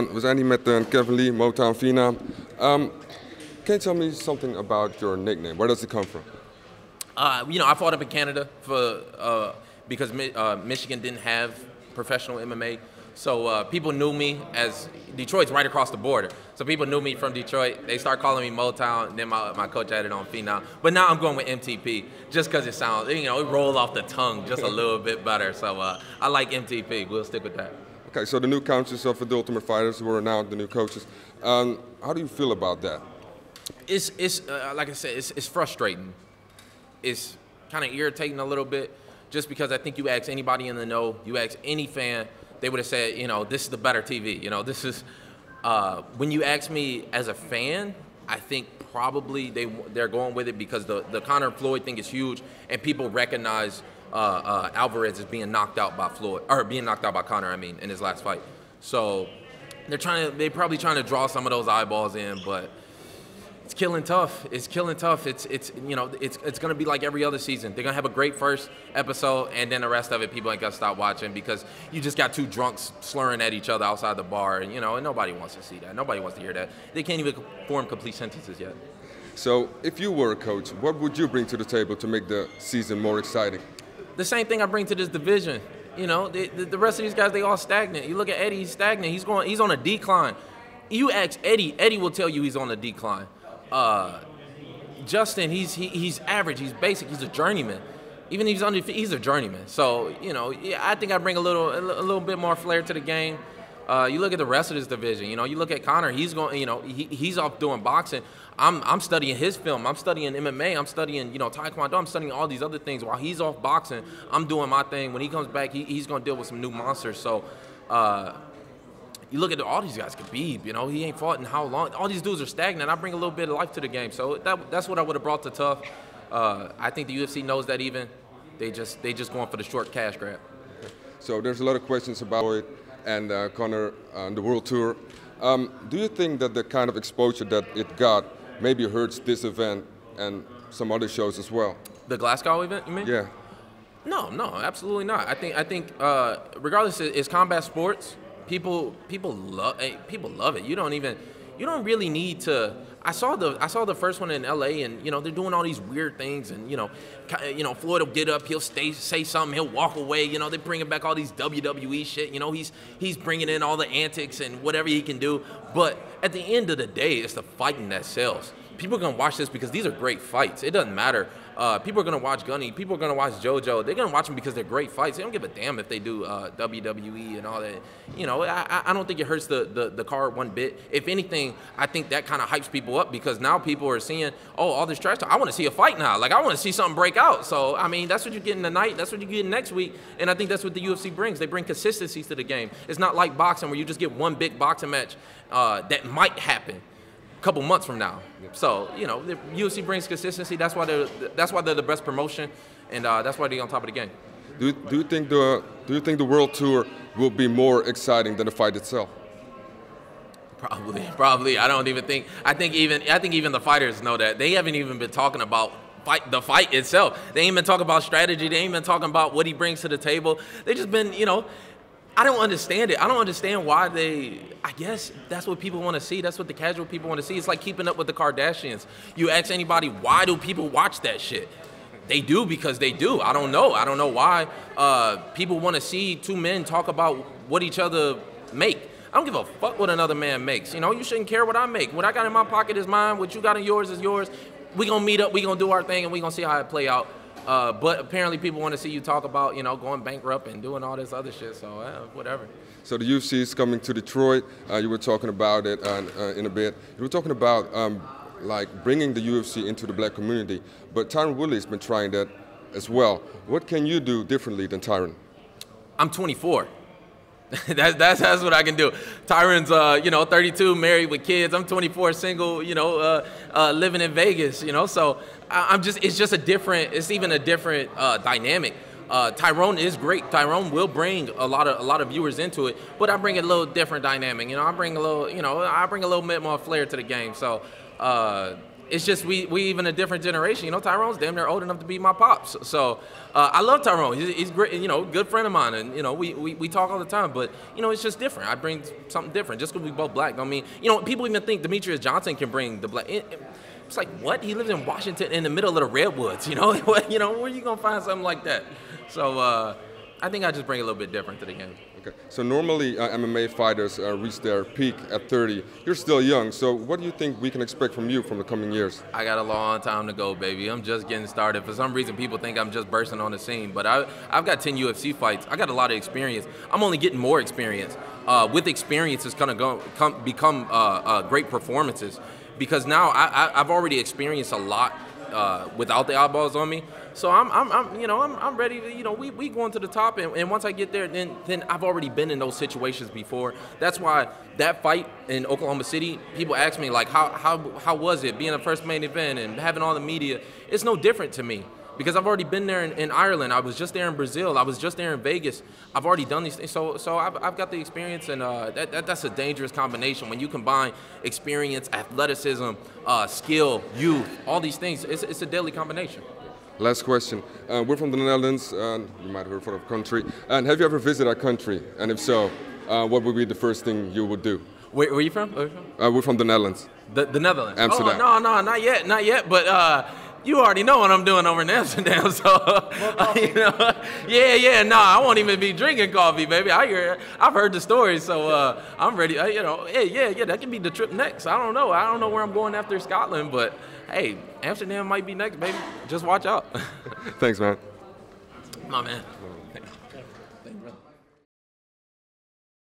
We zijn hier met Kevin Lee, Motown Phenom. Can you tell me something about your nickname? Where does it come from? I fought up in Canada because Michigan didn't have professional MMA. So people knew me as Detroit's right across the border. So people knew me from Detroit. They start calling me Motown. Then my coach added on Phenom. But now I'm going with MTP just because it sounds, it roll off the tongue just a little bit better. So I like MTP. We'll stick with that. Okay, so the new coaches of the Ultimate Fighters who are now the new coaches. How do you feel about that? It's like I said, it's frustrating. It's kind of irritating a little bit just because I think you ask anybody in the know, you ask any fan, they would have said, this is the better TV. This is, when you ask me as a fan, I think probably they're going with it because the Conor Floyd thing is huge and people recognize Alvarez is being knocked out by Floyd, or being knocked out by Conor, in his last fight. So they're probably trying to draw some of those eyeballs in, but it's killing tough. It's killing tough. It's gonna be like every other season. They're gonna have a great first episode, and then the rest of it, people ain't gonna stop watching because you just got two drunks slurring at each other outside the bar, and nobody wants to see that. Nobody wants to hear that. They can't even form complete sentences yet. So, if you were a coach, what would you bring to the table to make the season more exciting? The same thing I bring to this division. The rest of these guys, they all stagnant. You look at Eddie, he's stagnant. He's on a decline. You ask Eddie will tell you he's on a decline. Justin, he's average, he's basic, he's a journeyman. Even if he's undefeated, he's a journeyman. So, I think I bring a little bit more flair to the game. You look at the rest of this division, you look at Conor, he's going, he's off doing boxing. I'm studying his film, I'm studying MMA, I'm studying, Taekwondo, I'm studying all these other things. While he's off boxing, I'm doing my thing. When he comes back, he's going to deal with some new monsters. So, you look at all these guys, Khabib, he ain't fought in how long. All these dudes are stagnant. I bring a little bit of life to the game. So that's what I would have brought to Tough. I think the UFC knows that even. They just going for the short cash grab. So there's a lot of questions about Floyd and Conor on the World Tour. Do you think that the kind of exposure that it got maybe hurts this event and some other shows as well? The Glasgow event, you mean? Yeah. No, absolutely not. I think regardless, it's combat sports. People love it. You don't really need to. I saw the first one in LA, and they're doing all these weird things, and Floyd will get up, he'll say something, he'll walk away. They're bringing back all these WWE shit. He's bringing in all the antics and whatever he can do. But at the end of the day, it's the fighting that sells. People are gonna watch this because these are great fights. It doesn't matter. People are gonna watch Gunny. People are gonna watch JoJo. They're gonna watch them because they're great fights. They don't give a damn if they do WWE and all that. I don't think it hurts the card one bit. If anything, I think that kind of hypes people up because now people are seeing, all this trash talk. I want to see a fight now. Like I want to see something break out. So that's what you're getting tonight. That's what you're getting next week. And I think that's what the UFC brings. They bring consistency to the game. It's not like boxing where you just get one big boxing match that might happen couple months from now. So, the UFC brings consistency. That's why they're the best promotion, and that's why they're on top of the game. Do you think the World Tour will be more exciting than the fight itself? Probably. I don't even think. I think even the fighters know that. They haven't even been talking about the fight itself. They ain't been talking about strategy. They ain't been talking about what he brings to the table. They just been, I don't understand it. I don't understand why I guess that's what people want to see. That's what the casual people want to see. It's like keeping up with the Kardashians. You ask anybody, why do people watch that shit? They do because they do. I don't know. I don't know why. People want to see two men talk about what each other make. I don't give a fuck what another man makes. You shouldn't care what I make. What I got in my pocket is mine. What you got in yours is yours. We gonna meet up. We gonna do our thing, and we gonna see how it play out. But apparently people want to see you talk about, going bankrupt and doing all this other shit, so whatever. So the UFC is coming to Detroit. You were talking about it in a bit. You were talking about bringing the UFC into the black community, but Tyron Woodley's been trying that as well. What can you do differently than Tyron? I'm 24. That's what I can do. Tyron's 32, married with kids. I'm 24, single, living in Vegas, so it's even a different dynamic. Tyrone is great. Tyrone will bring a lot of viewers into it, but I bring a little different dynamic. I bring a little bit more flair to the game. So it's just we even a different generation. You know, Tyrone's damn near old enough to be my pops. So I love Tyrone. He's great. You know, good friend of mine, and you know, we talk all the time. But you know, it's just different. I bring something different. Just because we both black, don't mean, you know, people even think Demetrius Johnson can bring the black. It's like, what? He lives in Washington in the middle of the redwoods. You know, you know, where you gonna find something like that? So I think I just bring a little bit different to the game. Okay. So normally MMA fighters reach their peak at 30. You're still young, so what do you think we can expect from you from the coming years? I got a long time to go, baby. I'm just getting started. For some reason, people think I'm just bursting on the scene, but I've got 10 UFC fights. I got a lot of experience. I'm only getting more experience. With experience, it's gonna become great performances, because now I've already experienced a lot without the eyeballs on me. So I'm ready to, you know, we going to the top, and once I get there, then I've already been in those situations before. That's why that fight in Oklahoma City, people ask me like, how was it being the first main event and having all the media? It's no different to me, because I've already been there in Ireland. I was just there in Brazil. I was just there in Vegas. I've already done these things. So I've got the experience, and that's a dangerous combination when you combine experience, athleticism, skill, youth, all these things. It's a deadly combination. Last question. We're from the Netherlands. You might have heard from the country. And have you ever visited our country? And if so, what would be the first thing you would do? Where are you from? We're from the Netherlands. The Netherlands? Amsterdam. Oh, no, not yet. But you already know what I'm doing over in Amsterdam, so you know, I won't even be drinking coffee, baby. I've heard the stories, so I'm ready. You know, yeah, that can be the trip next. I don't know where I'm going after Scotland, but hey, Amsterdam might be next, baby. Just watch out. Thanks, man. My man.